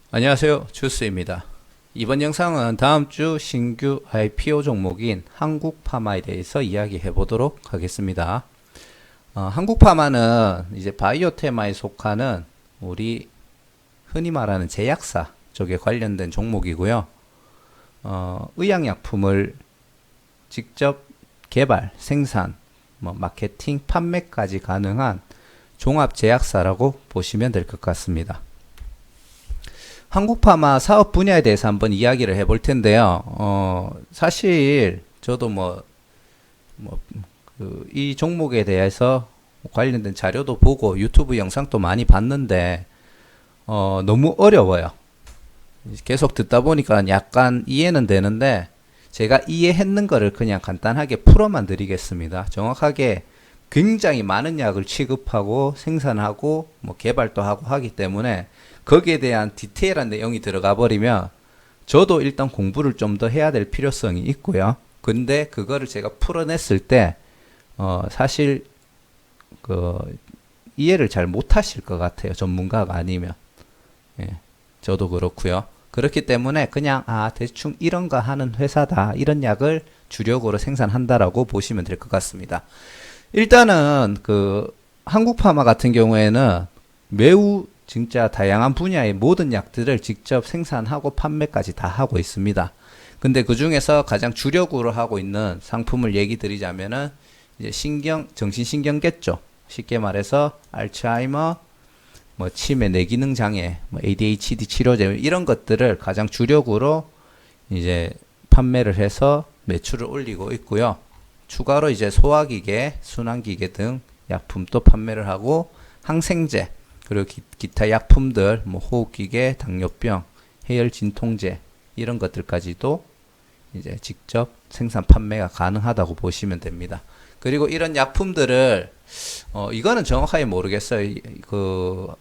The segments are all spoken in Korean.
안녕하세요. 주스입니다. 이번 영상은 다음 주 신규 IPO 종목인 한국파마에 대해서 이야기해 보도록 하겠습니다. 한국파마는 이제 바이오테마에 속하는 우리 흔히 말하는 제약사 쪽에 관련된 종목이고요. 의약약품을 직접 개발, 생산, 마케팅, 판매까지 가능한 종합제약사라고 보시면 될 것 같습니다. 한국파마 사업 분야에 대해서 한번 이야기를 해볼 텐데요. 사실 저도 이 종목에 대해서 관련된 자료도 보고 유튜브 영상도 많이 봤는데 너무 어려워요. 계속 듣다 보니까 약간 이해는 되는데 제가 이해했는 거를 그냥 간단하게 풀어만 드리겠습니다. 정확하게 굉장히 많은 약을 취급하고 생산하고 개발도 하고 하기 때문에 거기에 대한 디테일한 내용이 들어가 버리면 저도 일단 공부를 좀 더 해야 될 필요성이 있고요. 근데 그거를 제가 풀어냈을 때 사실 이해를 잘 못하실 것 같아요. 전문가가 아니면. 예, 저도 그렇고요. 그렇기 때문에 그냥 대충 이런 거 하는 회사다. 이런 약을 주력으로 생산한다라고 보시면 될 것 같습니다. 일단은 한국파마 같은 경우에는 매우 진짜 다양한 분야의 모든 약들을 직접 생산하고 판매까지 다 하고 있습니다. 근데 그 중에서 가장 주력으로 하고 있는 상품을 얘기 드리자면은 이제 정신신경계 쪽, 쉽게 말해서 알츠하이머, 치매 뇌기능 장애, ADHD 치료제 이런 것들을 가장 주력으로 이제 판매를 해서 매출을 올리고 있고요. 추가로 이제 소화기계, 순환기계 등 약품도 판매를 하고 항생제 그리고 기타 약품들, 호흡기계, 당뇨병, 해열 진통제 이런 것들까지도 이제 직접 생산 판매가 가능하다고 보시면 됩니다. 그리고 이런 약품들을 이거는 정확하게 모르겠어요.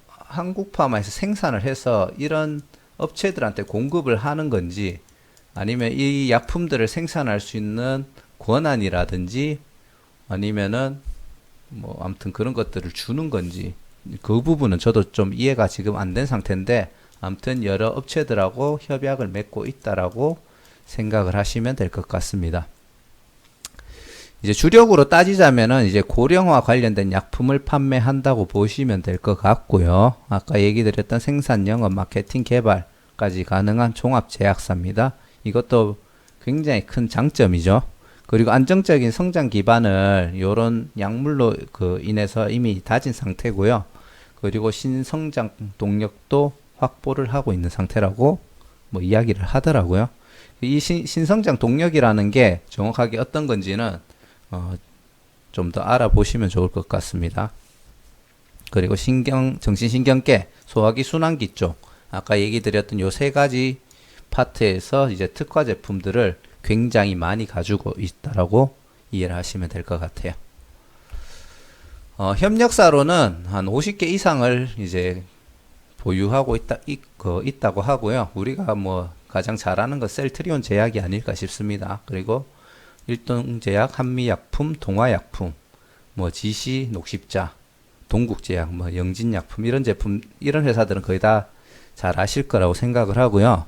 한국파마에서 생산을 해서 이런 업체들한테 공급을 하는 건지 아니면 이 약품들을 생산할 수 있는 권한이라든지 아니면은 아무튼 그런 것들을 주는 건지 그 부분은 저도 좀 이해가 지금 안 된 상태인데 아무튼 여러 업체들하고 협약을 맺고 있다라고 생각을 하시면 될 것 같습니다. 이제 주력으로 따지자면은 이제 고령화 관련된 약품을 판매한다고 보시면 될 것 같고요. 아까 얘기 드렸던 생산, 영업, 마케팅, 개발까지 가능한 종합제약사입니다. 이것도 굉장히 큰 장점이죠. 그리고 안정적인 성장 기반을 이런 약물로 인해서 이미 다진 상태고요. 그리고 신성장 동력도 확보를 하고 있는 상태라고 이야기를 하더라고요. 이 신성장 동력이라는 게 정확하게 어떤 건지는 좀 더 알아보시면 좋을 것 같습니다. 그리고 정신신경계, 소화기, 순환기 쪽 아까 얘기 드렸던 요 세 가지 파트에서 이제 특화 제품들을 굉장히 많이 가지고 있다라고 이해를 하시면 될 것 같아요. 협력사로는 한 50개 이상을 이제 보유하고 있다고 하고요. 우리가 가장 잘 아는 건 셀트리온 제약이 아닐까 싶습니다. 그리고 일동제약, 한미약품, 동아약품, GC 녹십자, 동국제약, 영진약품 이런 제품 이런 회사들은 거의 다 잘 아실 거라고 생각을 하고요.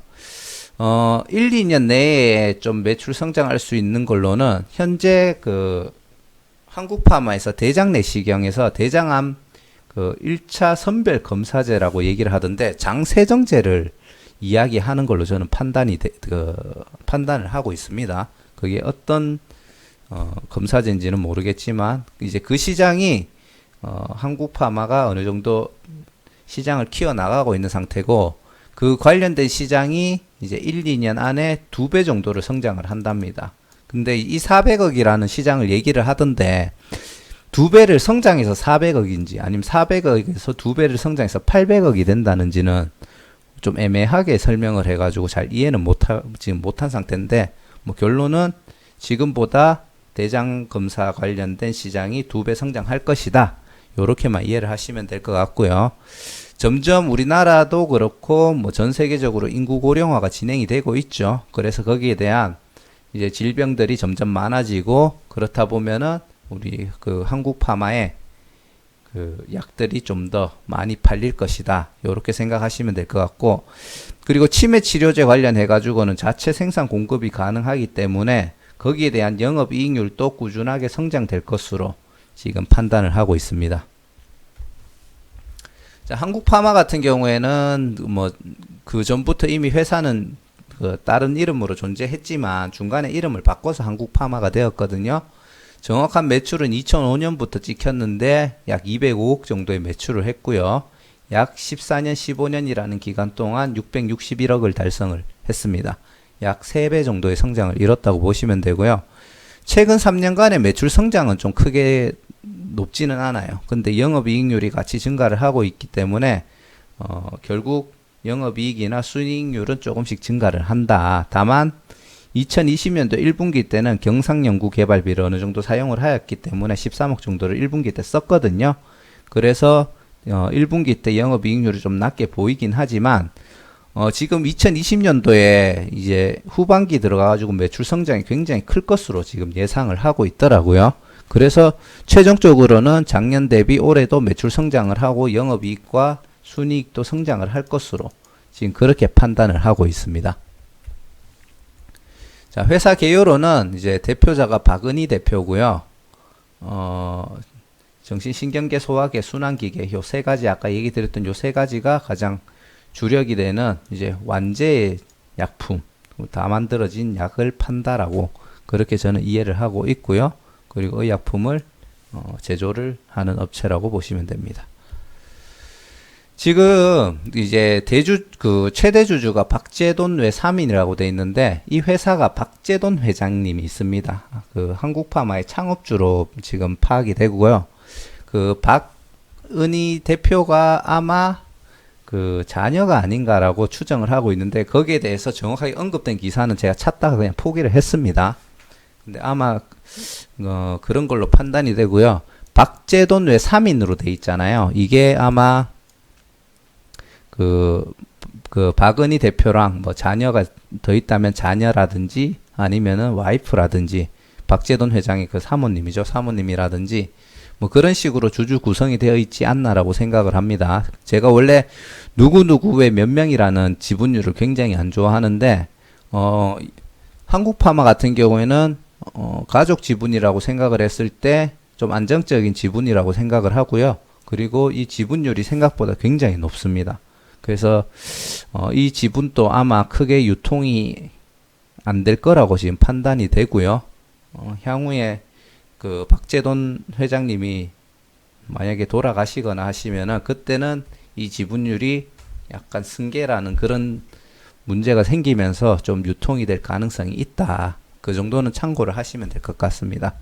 1, 2년 내에 좀 매출 성장할 수 있는 걸로는 현재 한국파마에서 대장 내시경에서 대장암 1차 선별 검사제라고 얘기를 하던데 장세정제를 이야기하는 걸로 저는 판단을 하고 있습니다. 그게 어떤 검사제인지는 모르겠지만 이제 그 시장이 한국파마가 어느 정도 시장을 키워 나가고 있는 상태고 그 관련된 시장이 이제 1, 2년 안에 2배 정도를 성장을 한답니다. 근데 이 400억이라는 시장을 얘기를 하던데 2배를 성장해서 400억인지 아니면 400억에서 2배를 성장해서 800억이 된다는지는 좀 애매하게 설명을 해가지고 잘 이해는 지금 못한 상태인데 결론은 지금보다 대장 검사 관련된 시장이 2배 성장할 것이다. 요렇게만 이해를 하시면 될 것 같고요. 점점 우리나라도 그렇고 전 세계적으로 인구 고령화가 진행이 되고 있죠. 그래서 거기에 대한 이제 질병들이 점점 많아지고 그렇다 보면은 우리 한국 파마의 그 약들이 좀 더 많이 팔릴 것이다. 요렇게 생각하시면 될 것 같고, 그리고 치매 치료제 관련해 가지고는 자체 생산 공급이 가능하기 때문에 거기에 대한 영업 이익률도 꾸준하게 성장될 것으로 지금 판단을 하고 있습니다. 자, 한국파마 같은 경우에는 뭐 그 전부터 이미 회사는 그 다른 이름으로 존재했지만 중간에 이름을 바꿔서 한국파마가 되었거든요. 정확한 매출은 2005년부터 찍혔는데 약 205억 정도의 매출을 했고요. 약 14년, 15년이라는 기간 동안 661억을 달성을 했습니다. 약 3배 정도의 성장을 이뤘다고 보시면 되고요. 최근 3년간의 매출 성장은 좀 크게 높지는 않아요. 근데 영업이익률이 같이 증가를 하고 있기 때문에 결국 영업이익이나 순이익률은 조금씩 증가를 한다. 다만 2020년도 1분기 때는 경상연구개발비를 어느 정도 사용을 하였기 때문에 13억 정도를 1분기 때 썼거든요. 그래서 1분기 때 영업이익률이 좀 낮게 보이긴 하지만 지금 2020년도에 이제 후반기 들어가가지고 매출 성장이 굉장히 클 것으로 지금 예상을 하고 있더라고요. 그래서 최종적으로는 작년 대비 올해도 매출 성장을 하고 영업이익과 순이익도 성장을 할 것으로 지금 그렇게 판단을 하고 있습니다. 자, 회사 개요로는 이제 대표자가 박은희 대표고요. 정신신경계, 소화계, 순환기계 요 세 가지 아까 얘기 드렸던 요 세 가지가 가장 주력이 되는 이제 완제의 약품 다 만들어진 약을 판다라고 그렇게 저는 이해를 하고 있고요. 그리고 이 약품을 제조를 하는 업체라고 보시면 됩니다. 지금 이제 그 최대 주주가 박재돈 외3인이라고 돼 있는데 이 회사가 박재돈 회장님이 있습니다. 그 한국파마의 창업주로 지금 파악이 되고요. 그 박은희 대표가 아마 그 자녀가 아닌가라고 추정을 하고 있는데 거기에 대해서 정확하게 언급된 기사는 제가 찾다가 그냥 포기를 했습니다. 근데 아마 그런 걸로 판단이 되고요. 박재돈 외3인으로 돼 있잖아요. 이게 아마 그 박은희 대표랑 뭐 자녀가 더 있다면 자녀라든지 아니면은 와이프라든지 박재돈 회장의 그 사모님이죠. 사모님이라든지 뭐 그런 식으로 주주 구성이 되어 있지 않나라고 생각을 합니다. 제가 원래 누구누구의 몇 명이라는 지분율을 굉장히 안 좋아하는데 한국파마 같은 경우에는 가족 지분이라고 생각을 했을 때 좀 안정적인 지분이라고 생각을 하고요. 그리고 이 지분율이 생각보다 굉장히 높습니다. 그래서 이 지분도 아마 크게 유통이 안 될 거라고 지금 판단이 되고요. 향후에 그 박재돈 회장님이 만약에 돌아가시거나 하시면은 그때는 이 지분율이 약간 승계라는 그런 문제가 생기면서 좀 유통이 될 가능성이 있다. 그 정도는 참고를 하시면 될 것 같습니다.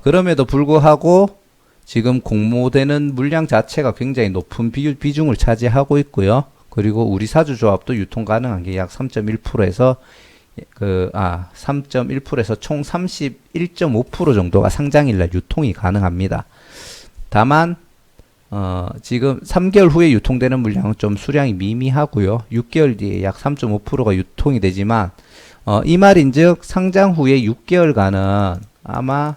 그럼에도 불구하고 지금 공모되는 물량 자체가 굉장히 높은 비중을 차지하고 있고요. 그리고 우리 사주조합도 유통 가능한 게 약 3.1%에서 3.1%에서 총 31.5% 정도가 상장일날 유통이 가능합니다. 다만 지금 3개월 후에 유통되는 물량은 좀 수량이 미미하고요. 6개월 뒤에 약 3.5%가 유통이 되지만 이 말인즉 상장 후에 6개월간은 아마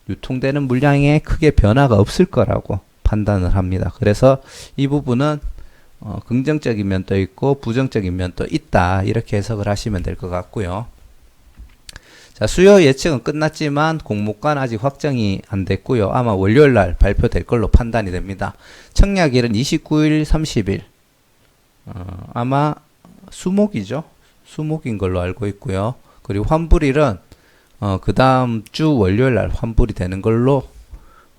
유통되는 물량에 크게 변화가 없을 거라고 판단을 합니다. 그래서 이 부분은 긍정적인 면도 있고 부정적인 면도 있다. 이렇게 해석을 하시면 될 것 같고요. 자, 수요 예측은 끝났지만 공모가는 아직 확정이 안 됐고요. 아마 월요일날 발표될 걸로 판단이 됩니다. 청약일은 29일, 30일. 아마 수목이죠. 수목인 걸로 알고 있고요. 그리고 환불일은 그 다음 주 월요일날 환불이 되는 걸로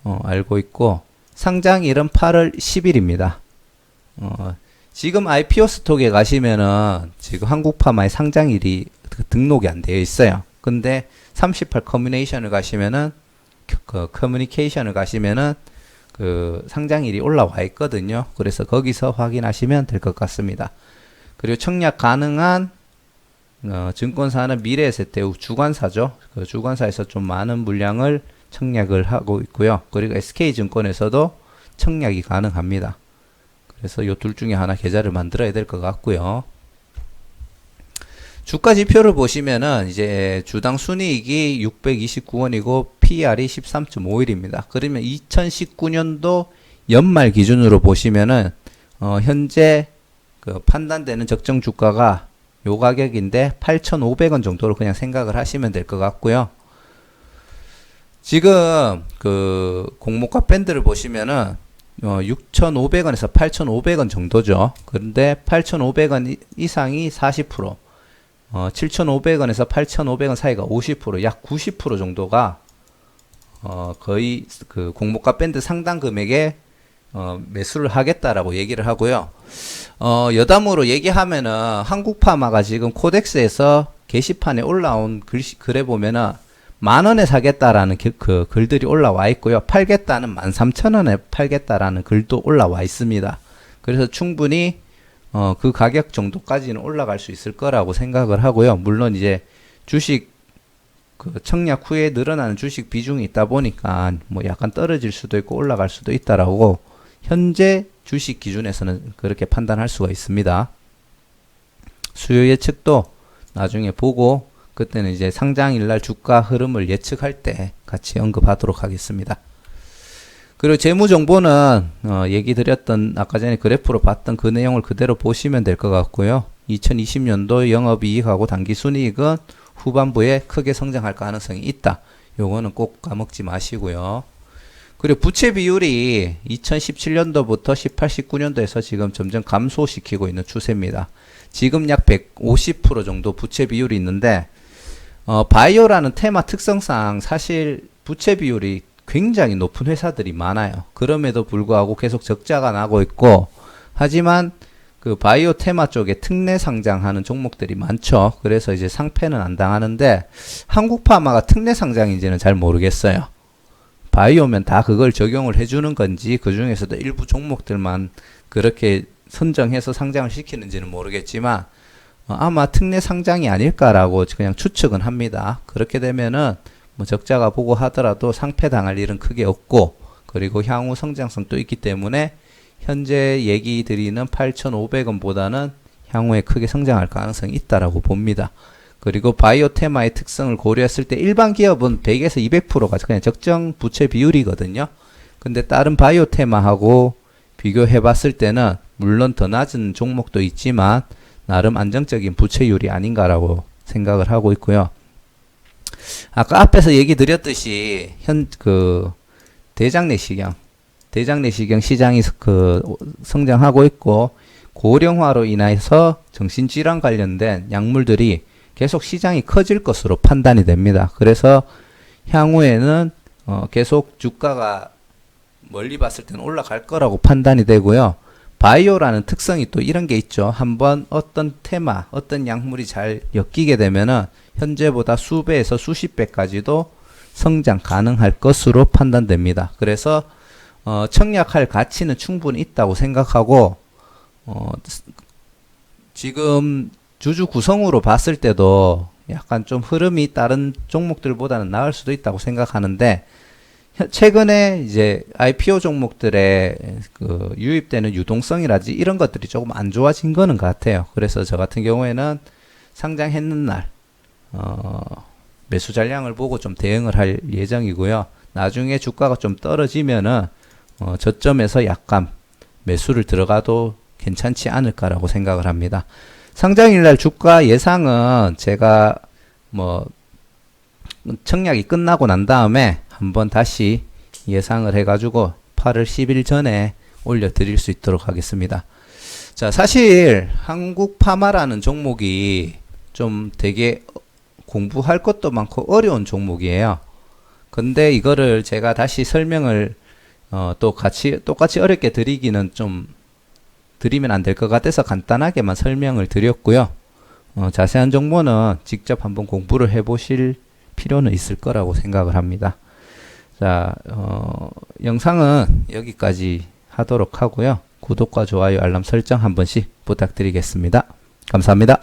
알고 있고 상장일은 8월 10일입니다. 지금 IPO 스톡에 가시면은 지금 한국파마의 상장일이 등록이 안 되어 있어요. 근데 38 커뮤니케이션을 가시면은 그 상장일이 올라와 있거든요. 그래서 거기서 확인하시면 될 것 같습니다. 그리고 청약 가능한 증권사는 미래에셋대우 주관사죠. 그 주관사에서 좀 많은 물량을 청약을 하고 있고요. 그리고 SK증권에서도 청약이 가능합니다. 그래서 이 둘 중에 하나 계좌를 만들어야 될 것 같고요. 주가 지표를 보시면은 이제 주당 순이익이 629원이고 PR이 13.51입니다. 그러면 2019년도 연말 기준으로 보시면은 현재 그 판단되는 적정 주가가 요 가격인데 8,500원 정도로 그냥 생각을 하시면 될 것 같고요. 지금 그 공모가 밴드를 보시면은 6,500원에서 8,500원 정도죠. 그런데 8,500원 이상이 40%, 7,500원에서 8,500원 사이가 50%, 약 90% 정도가 거의 그 공모가 밴드 상당 금액에 매수를 하겠다라고 얘기를 하고요. 여담으로 얘기하면은 한국파마가 지금 코덱스에서 게시판에 올라온 글에 보면은 10,000원에 사겠다라는 그 글들이 올라와 있고요. 팔겠다는 13,000원에 팔겠다라는 글도 올라와 있습니다. 그래서 충분히 그 가격 정도까지는 올라갈 수 있을 거라고 생각을 하고요. 물론 이제 주식 그 청약 후에 늘어나는 주식 비중이 있다 보니까 뭐 약간 떨어질 수도 있고 올라갈 수도 있다라고 현재 주식 기준에서는 그렇게 판단할 수가 있습니다. 수요 예측도 나중에 보고 그때는 이제 상장일날 주가 흐름을 예측할 때 같이 언급하도록 하겠습니다. 그리고 재무정보는 얘기 드렸던 아까 전에 그래프로 봤던 그 내용을 그대로 보시면 될 것 같고요. 2020년도 영업이익하고 당기순이익은 후반부에 크게 성장할 가능성이 있다. 요거는 꼭 까먹지 마시고요. 그리고 부채 비율이 2017년도부터 18, 19년도에서 지금 점점 감소시키고 있는 추세입니다. 지금 약 150% 정도 부채 비율이 있는데 바이오라는 테마 특성상 사실 부채 비율이 굉장히 높은 회사들이 많아요. 그럼에도 불구하고 계속 적자가 나고 있고, 하지만 그 바이오 테마 쪽에 특례 상장하는 종목들이 많죠. 그래서 이제 상패는 안 당하는데 한국파마가 특례 상장인지는 잘 모르겠어요. 바이오면 다 그걸 적용을 해주는 건지 그 중에서도 일부 종목들만 그렇게 선정해서 상장을 시키는지는 모르겠지만 아마 특례 상장이 아닐까라고 그냥 추측은 합니다. 그렇게 되면은 뭐 적자가 보고 하더라도 상패 당할 일은 크게 없고, 그리고 향후 성장성도 있기 때문에 현재 얘기 드리는 8,500원보다는 향후에 크게 성장할 가능성이 있다라고 봅니다. 그리고 바이오 테마의 특성을 고려했을 때 일반 기업은 100에서 200%가 그냥 적정 부채 비율이거든요. 근데 다른 바이오 테마하고 비교해 봤을 때는 물론 더 낮은 종목도 있지만 나름 안정적인 부채율이 아닌가라고 생각을 하고 있고요. 아까 앞에서 얘기 드렸듯이 대장 내시경 시장이 성장하고 있고, 고령화로 인해서 정신질환 관련된 약물들이 계속 시장이 커질 것으로 판단이 됩니다. 그래서 향후에는 계속 주가가 멀리 봤을 때는 올라갈 거라고 판단이 되고요. 바이오라는 특성이 또 이런 게 있죠. 한번 어떤 테마, 어떤 약물이 잘 엮이게 되면은 현재보다 수배에서 수십 배까지도 성장 가능할 것으로 판단됩니다. 그래서 청약할 가치는 충분히 있다고 생각하고, 지금 주주 구성으로 봤을 때도 약간 좀 흐름이 다른 종목들보다는 나을 수도 있다고 생각하는데, 최근에 이제 IPO 종목들의 그 유입되는 유동성이라든지 이런 것들이 조금 안 좋아진 거는 같아요. 그래서 저 같은 경우에는 상장했는 날 매수 잔량을 보고 좀 대응을 할 예정이고요. 나중에 주가가 좀 떨어지면은 저점에서 약간 매수를 들어가도 괜찮지 않을까라고 생각을 합니다. 상장일날 주가 예상은 제가 뭐 청약이 끝나고 난 다음에 한번 다시 예상을 해가지고 8월 10일 전에 올려드릴 수 있도록 하겠습니다. 자, 사실 한국파마라는 종목이 좀 되게 공부할 것도 많고 어려운 종목이에요. 근데 이거를 제가 다시 설명을 똑같이 어렵게 드리기는 좀 드리면 안 될 것 같아서 간단하게만 설명을 드렸고요. 자세한 정보는 직접 한번 공부를 해보실 필요는 있을 거라고 생각을 합니다. 자, 영상은 여기까지 하도록 하고요. 구독과 좋아요, 알람 설정 한 번씩 부탁드리겠습니다. 감사합니다.